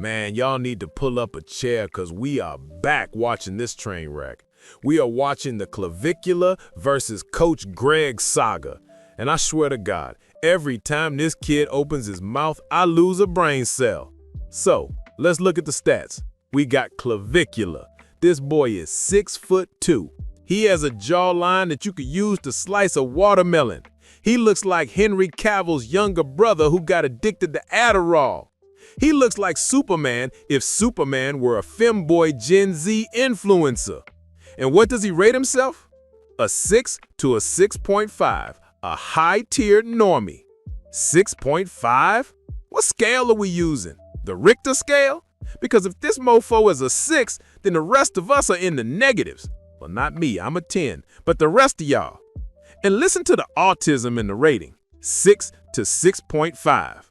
Man, y'all need to pull up a chair because we are back watching this train wreck. We are watching the Clavicular versus Coach Greg Saga. And I swear to God, every time this kid opens his mouth, I lose a brain cell. So, let's look at the stats. We got Clavicular. This boy is 6'2". He has a jawline that you could use to slice a watermelon. He looks like Henry Cavill's younger brother who got addicted to Adderall. He looks like Superman if Superman were a femboy Gen Z influencer. And what does he rate himself? A 6 to a 6.5, a high-tiered normie. 6.5? What scale are we using? The Richter scale? Because if this mofo is a 6, then the rest of us are in the negatives. Well, not me, I'm a 10, but the rest of y'all. And listen to the autism in the rating, 6 to 6.5.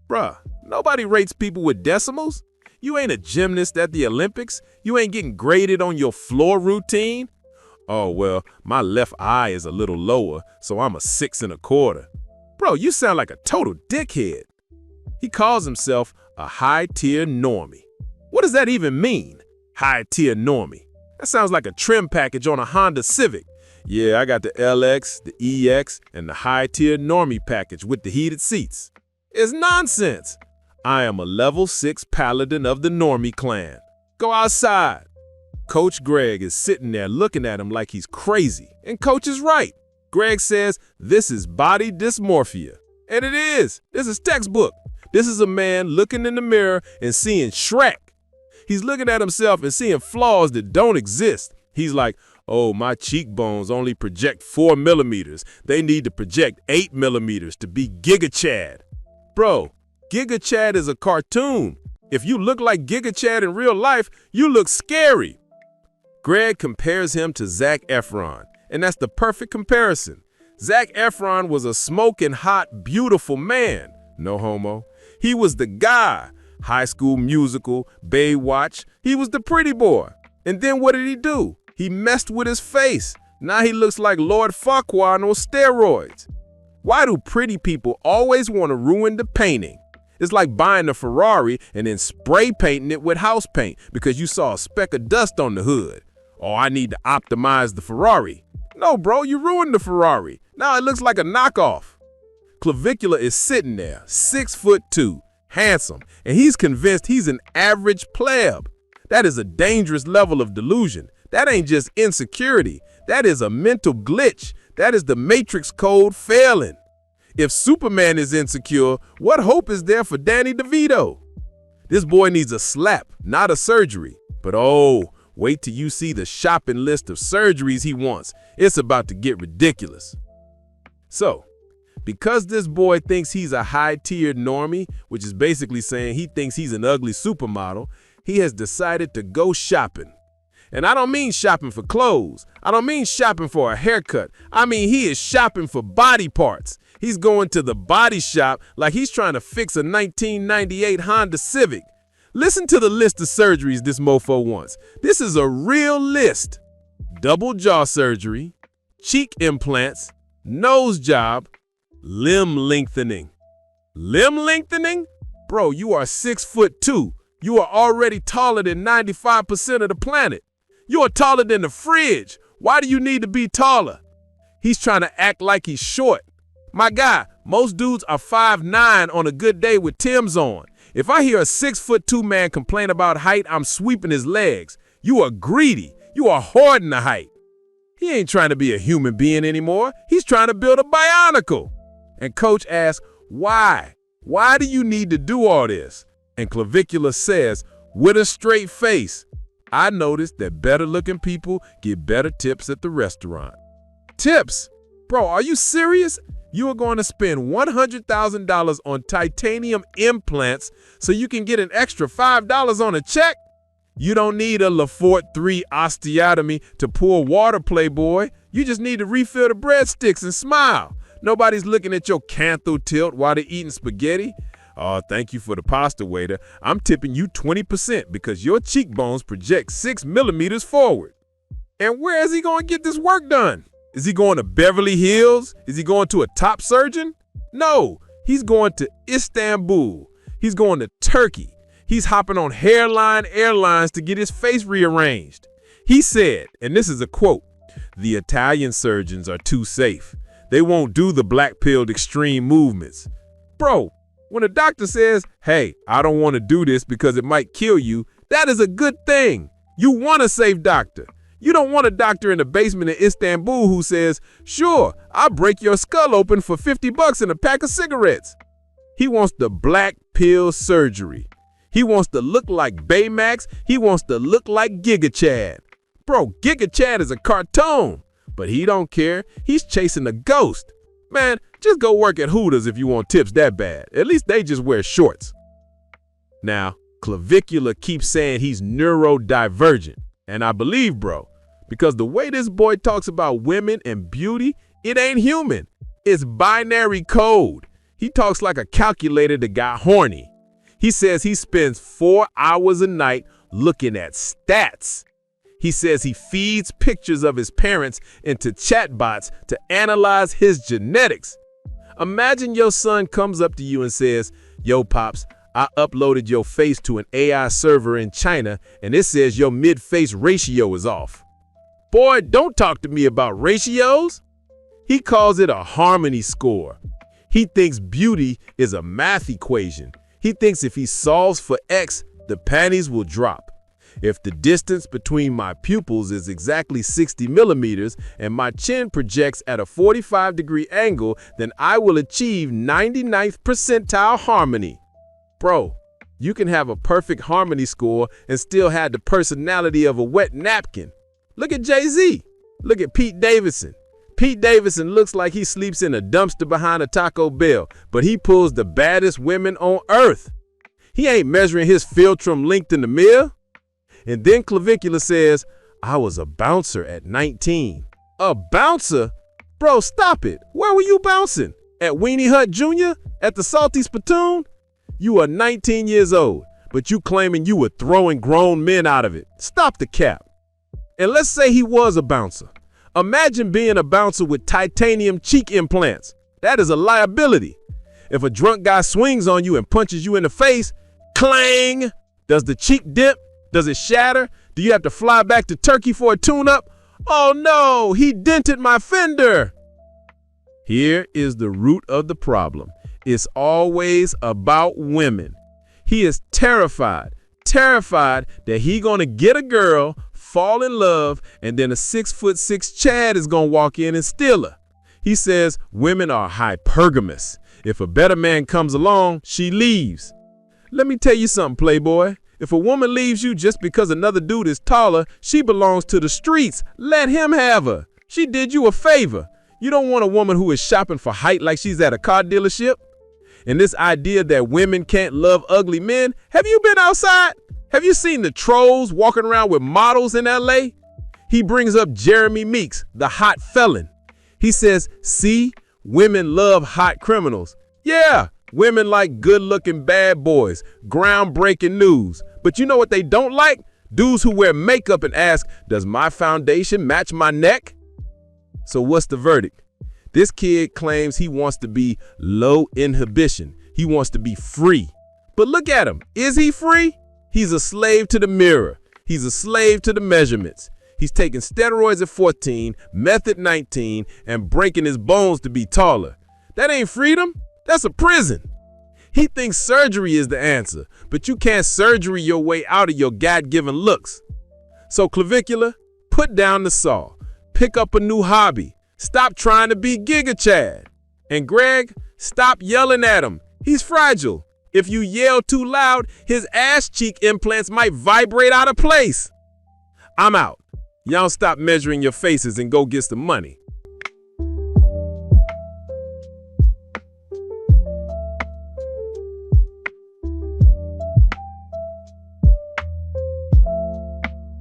Bruh, nobody rates people with decimals. You ain't a gymnast at the Olympics. You ain't getting graded on your floor routine. Oh, well, my left eye is a little lower, so I'm a 6 1/4. Bro, you sound like a total dickhead. He calls himself a high-tier normie. What does that even mean, high-tier normie? That sounds like a trim package on a Honda Civic. Yeah, I got the LX, the EX, and the high-tier normie package with the heated seats. It's nonsense. I am a level 6 paladin of the normie clan. Go outside. Coach Greg is sitting there looking at him like he's crazy. And Coach is right. Greg says this is body dysmorphia. And it is. This is textbook. This is a man looking in the mirror and seeing Shrek. He's looking at himself and seeing flaws that don't exist. He's like, oh, my cheekbones only project 4 millimeters. They need to project 8 millimeters to be Giga Chad. Bro, Giga Chad is a cartoon. If you look like Giga Chad in real life, you look scary. Greg compares him to Zac Efron, and that's the perfect comparison. Zac Efron was a smoking hot, beautiful man. No homo. He was the guy. High School Musical, Baywatch. He was the pretty boy. And then what did he do? He messed with his face. Now he looks like Lord Farquaad on steroids. Why do pretty people always want to ruin the painting? It's like buying a Ferrari and then spray painting it with house paint because you saw a speck of dust on the hood. Oh, I need to optimize the Ferrari. No, bro, you ruined the Ferrari. Now it looks like a knockoff. Clavicular is sitting there, 6'2", handsome, and he's convinced he's an average pleb. That is a dangerous level of delusion. That ain't just insecurity. That is a mental glitch. That is the Matrix code failing. If Superman is insecure, what hope is there for Danny DeVito? This boy needs a slap, not a surgery. But oh, wait till you see the shopping list of surgeries he wants. It's about to get ridiculous. So, because this boy thinks he's a high-tiered normie, which is basically saying he thinks he's an ugly supermodel, he has decided to go shopping. And I don't mean shopping for clothes. I don't mean shopping for a haircut. I mean he is shopping for body parts. He's going to the body shop like he's trying to fix a 1998 Honda Civic. Listen to the list of surgeries this mofo wants. This is a real list. Double jaw surgery, cheek implants, nose job, limb lengthening. Limb lengthening? Bro, you are 6'2". You are already taller than 95% of the planet. You are taller than the fridge. Why do you need to be taller? He's trying to act like he's short. My guy, most dudes are 5'9" on a good day with Tim's on. If I hear a 6'2" man complain about height, I'm sweeping his legs. You are greedy. You are hoarding the height. He ain't trying to be a human being anymore. He's trying to build a bionicle. And Coach asks, why? Why do you need to do all this? And Clavicular says, with a straight face, I noticed that better-looking people get better tips at the restaurant. Tips? Bro, are you serious? You are going to spend $100,000 on titanium implants so you can get an extra $5 on a check? You don't need a Lefort 3 osteotomy to pour water, playboy. You just need to refill the breadsticks and smile. Nobody's looking at your canthal tilt while they're eating spaghetti. Oh, thank you for the pasta, waiter. I'm tipping you 20% because your cheekbones project 6 millimeters forward. And where is he going to get this work done? Is he going to Beverly Hills? Is he going to a top surgeon? No, he's going to Istanbul. He's going to Turkey. He's hopping on hairline airlines to get his face rearranged. He said, and this is a quote, "The Italian surgeons are too safe. They won't do the black-pilled extreme movements." Bro, when a doctor says, "Hey, I don't want to do this because it might kill you," that is a good thing. You want a safe doctor. You don't want a doctor in the basement in Istanbul who says, "Sure, I'll break your skull open for $50 and a pack of cigarettes." He wants the black pill surgery. He wants to look like Baymax. He wants to look like Giga Chad. Bro, Giga Chad is a cartoon, but he don't care. He's chasing a ghost. Man, just go work at Hooters if you want tips that bad. At least they just wear shorts. Now, Clavicular keeps saying he's neurodivergent, and I believe, bro, because the way this boy talks about women and beauty, it ain't human. It's binary code. He talks like a calculator that got horny. He says he spends 4 hours a night looking at stats. He says he feeds pictures of his parents into chatbots to analyze his genetics. Imagine your son comes up to you and says, "Yo, Pops, I uploaded your face to an AI server in China and it says your mid-face ratio is off." Boy, don't talk to me about ratios. He calls it a harmony score. He thinks beauty is a math equation. He thinks if he solves for X, the panties will drop. If the distance between my pupils is exactly 60 millimeters and my chin projects at a 45-degree angle, then I will achieve 99th percentile harmony. Bro, you can have a perfect harmony score and still have the personality of a wet napkin. Look at Jay-Z. Look at Pete Davidson. Pete Davidson looks like he sleeps in a dumpster behind a Taco Bell, but he pulls the baddest women on earth. He ain't measuring his philtrum length in the mirror. And then Clavicular says, "I was a bouncer at 19. A bouncer? Bro, stop it. Where were you bouncing? At Weenie Hut Jr.? At the Salty Spittoon? You are 19 years old, but you claiming you were throwing grown men out of it. Stop the cap. And let's say he was a bouncer. Imagine being a bouncer with titanium cheek implants. That is a liability. If a drunk guy swings on you and punches you in the face, clang! Does the cheek dip? Does it shatter? Do you have to fly back to Turkey for a tune-up? Oh no, he dented my fender. Here is the root of the problem. It's always about women. He is terrified that he gonna get a girl, fall in love, and then a 6'6" Chad is gonna walk in and steal her. He says women are hypergamous. If a better man comes along, she leaves. Let me tell you something, playboy. If a woman leaves you just because another dude is taller, she belongs to the streets. Let him have her. She did you a favor. You don't want a woman who is shopping for height like she's at a car dealership. And this idea that women can't love ugly men, have you been outside? Have you seen the trolls walking around with models in LA? He brings up Jeremy Meeks, the hot felon. He says, "See, women love hot criminals." Yeah, women like good-looking bad boys, groundbreaking news. But you know what they don't like? Dudes who wear makeup and ask, "Does my foundation match my neck?" So what's the verdict? This kid claims he wants to be low inhibition. He wants to be free. But look at him. Is he free? He's a slave to the mirror. He's a slave to the measurements. He's taking steroids at 14, meth at 19, and breaking his bones to be taller. That ain't freedom. That's a prison. He thinks surgery is the answer, but you can't surgery your way out of your God-given looks. So Clavicular, put down the saw. Pick up a new hobby. Stop trying to be Giga Chad. And Greg, stop yelling at him. He's fragile. If you yell too loud, his ass cheek implants might vibrate out of place. I'm out. Y'all stop measuring your faces and go get some money.